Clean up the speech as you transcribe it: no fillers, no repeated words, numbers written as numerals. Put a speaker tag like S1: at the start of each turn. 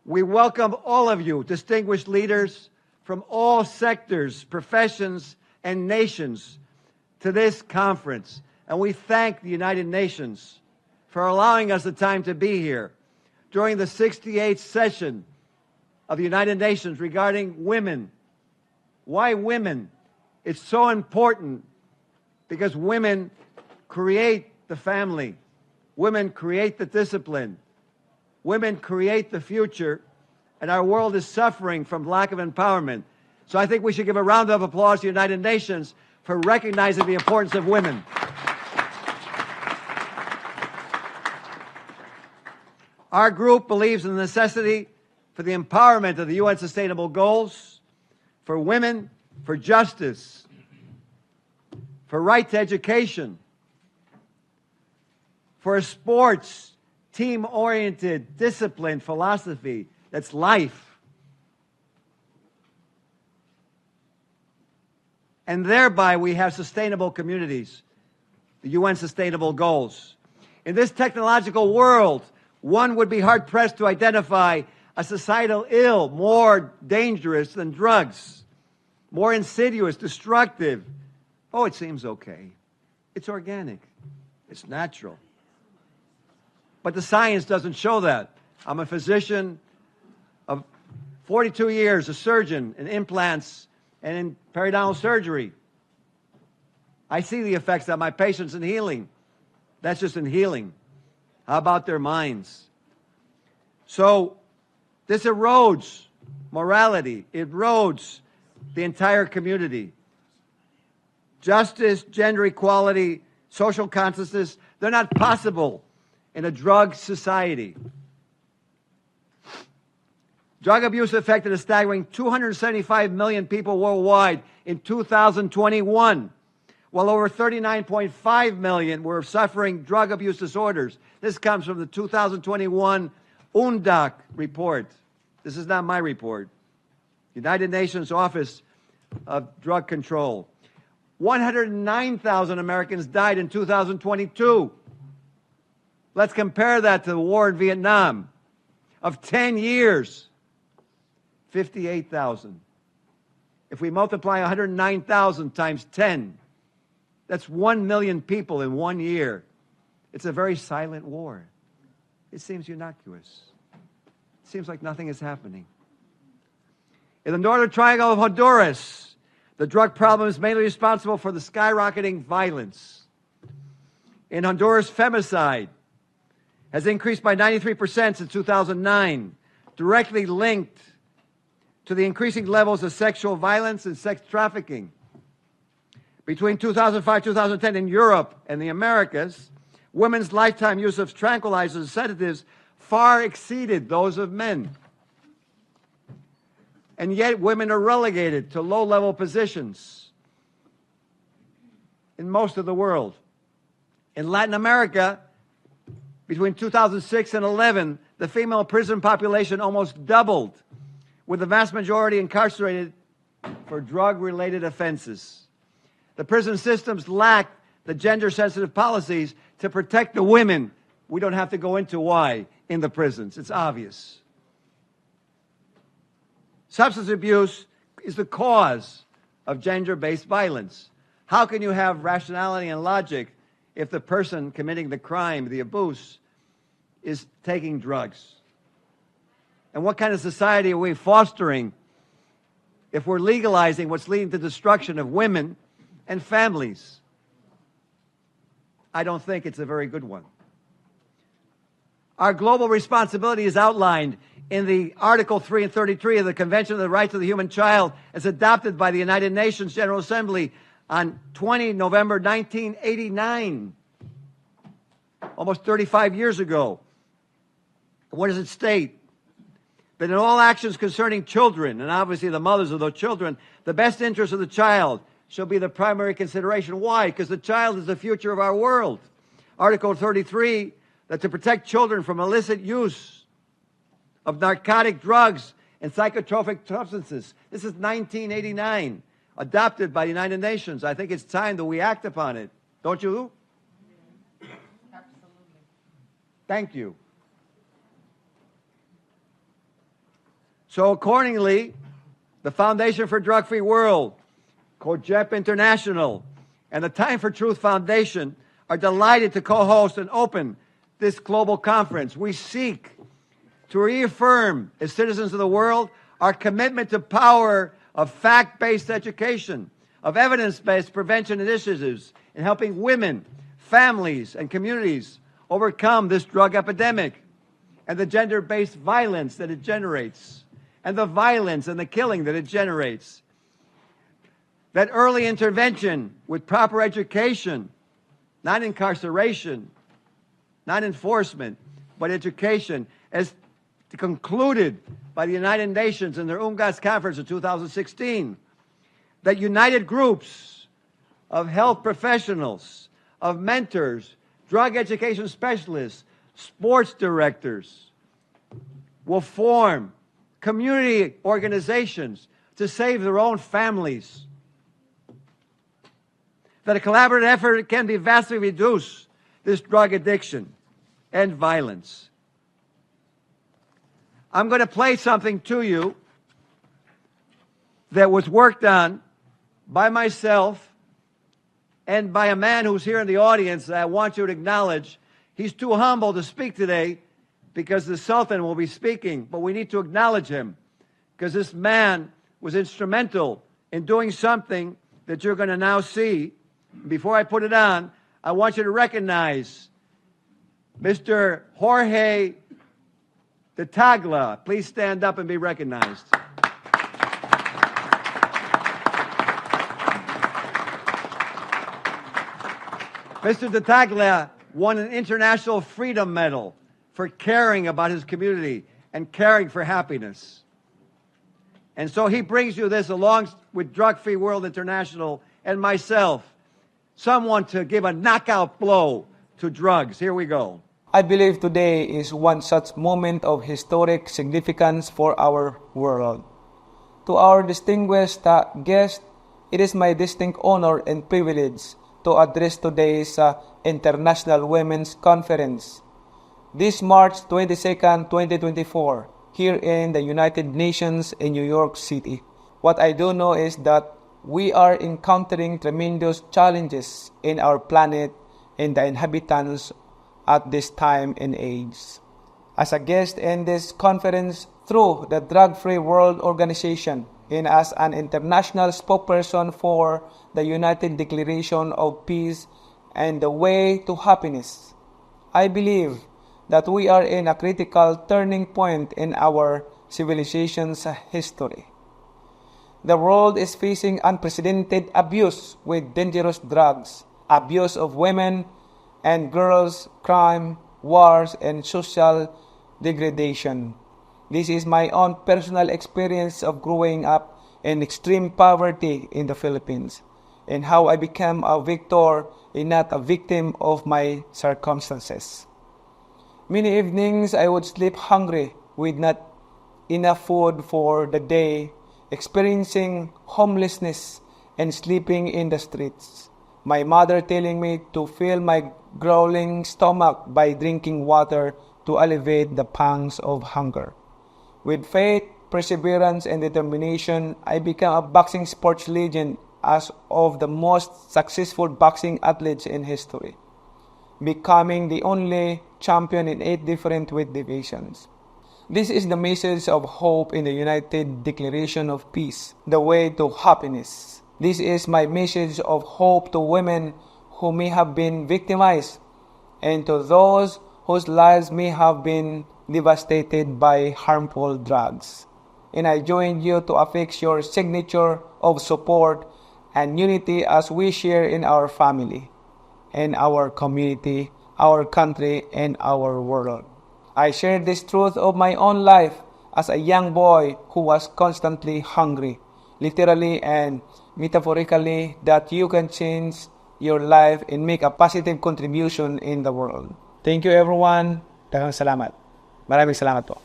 S1: We welcome all of you, distinguished leaders from all sectors, professions, and nations to this conference. And we thank the United Nations for allowing us the time to be here during the 68th session of the United Nations regarding women. Why women? It's so important because women create the family. Women create the discipline. Women create the future, and our world is suffering from lack of empowerment. So I think we should give a round of applause to the United Nations for recognizing the importance of women. Our group believes in the necessity for the empowerment of the UN Sustainable Goals, for women, for justice, for right to education, for a sports, team-oriented, disciplined philosophy that's life. And thereby we have sustainable communities, the UN Sustainable Goals. In this technological world, one would be hard-pressed to identify a societal ill more dangerous than drugs, more insidious, destructive. Oh, it seems okay. It's organic. It's natural. But the science doesn't show that. I'm a physician of 42 years, a surgeon in implants and in periodontal surgery. I see the effects on my patients in healing. That's just in healing. How about their minds? So this erodes morality. It erodes the entire community. Justice, gender equality, social consciousness, they're not possible in a drug society. Drug abuse affected a staggering 275 million people worldwide in 2021, while over 39.5 million were suffering drug abuse disorders. This comes from the 2021 UNODC report. This is not my report. United Nations Office of Drug Control. 109,000 Americans died in 2022. Let's compare that to the war in Vietnam. Of 10 years, 58,000. If we multiply 109,000 times 10, that's 1 million people in 1 year. It's a very silent war. It seems innocuous. It seems like nothing is happening. In the Northern Triangle of Honduras, the drug problem is mainly responsible for the skyrocketing violence. In Honduras, femicide has increased by 93% since 2009, directly linked to the increasing levels of sexual violence and sex trafficking. Between 2005 and 2010 in Europe and the Americas, women's lifetime use of tranquilizers and sedatives far exceeded those of men. And yet women are relegated to low-level positions in most of the world. In Latin America, between 2006 and 2011, the female prison population almost doubled, with the vast majority incarcerated for drug-related offenses. The prison systems lack the gender-sensitive policies to protect the women. We don't have to go into why in the prisons. It's obvious. Substance abuse is the cause of gender-based violence. How can you have rationality and logic if the person committing the crime, the abuse, is taking drugs? And what kind of society are we fostering if we're legalizing what's leading to destruction of women and families? I don't think it's a very good one. Our global responsibility is outlined in the Article 3 and 33 of the Convention on the Rights of the Human Child, as adopted by the United Nations General Assembly on 20 November 1989, almost 35 years ago. What does it state? That in all actions concerning children, and obviously the mothers of those children, the best interest of the child shall be the primary consideration. Why? Because the child is the future of our world. Article 33, that to protect children from illicit use of narcotic drugs and psychotropic substances. This is 1989, adopted by the United Nations. I think it's time that we act upon it. Don't you?
S2: Absolutely.
S1: Thank you. So accordingly, the Foundation for Drug-Free World, COGEP International, and the Time for Truth Foundation are delighted to co-host and open this global conference. We seek to reaffirm, as citizens of the world, our commitment to power of fact-based education, of evidence-based prevention initiatives in helping women, families, and communities overcome this drug epidemic and the gender-based violence that it generates, and the violence and the killing that it generates. That early intervention with proper education, not incarceration, not enforcement, but education, as concluded by the United Nations in their UNGAS conference in 2016, that united groups of health professionals, of mentors, drug education specialists, sports directors will form community organizations to save their own families. That a collaborative effort can be vastly reduce this drug addiction and violence. I'm going to play something to you that was worked on by myself and by a man who's here in the audience that I want you to acknowledge. He's too humble to speak today because the Sultan will be speaking, but we need to acknowledge him because this man was instrumental in doing something that you're going to now see. Before I put it on, I want you to recognize Mr. Jorge de Tagla. Please stand up and be recognized. Mr. de Tagla won an International Freedom Medal for caring about his community and caring for happiness. And so he brings you this along with Drug-Free World International and myself, someone to give a knockout blow to drugs. Here we go.
S2: I believe today is one such moment of historic significance for our world. To our distinguished guest, it is my distinct honor and privilege to address today's International Women's Conference. This March 22nd, 2024, here in the United Nations in New York City. What I do know is that we are encountering tremendous challenges in our planet and the inhabitants at this time and age. As a guest in this conference through the Drug-Free World Organization and as an international spokesperson for the United Declaration of Peace and the Way to Happiness, I believe that we are in a critical turning point in our civilization's history. The world is facing unprecedented abuse with dangerous drugs, abuse of women and girls, crime, wars, and social degradation. This is my own personal experience of growing up in extreme poverty in the Philippines and how I became a victor and not a victim of my circumstances. Many evenings I would sleep hungry with not enough food for the day, experiencing homelessness and sleeping in the streets. My mother telling me to fill my growling stomach by drinking water to alleviate the pangs of hunger. With faith, perseverance, and determination, I became a boxing sports legend as of the most successful boxing athletes in history, becoming the only champion in 8 different weight divisions. This is the message of hope in the United Declaration of Peace, the way to happiness. This is my message of hope to women who may have been victimized and to those whose lives may have been devastated by harmful drugs. And I join you to affix your signature of support and unity as we share in our family, in our community, our country, and our world. I share this truth of my own life as a young boy who was constantly hungry, literally and metaphorically, that you can change your life and make a positive contribution in the world. Thank you everyone. Daghang salamat. Maraming salamat po.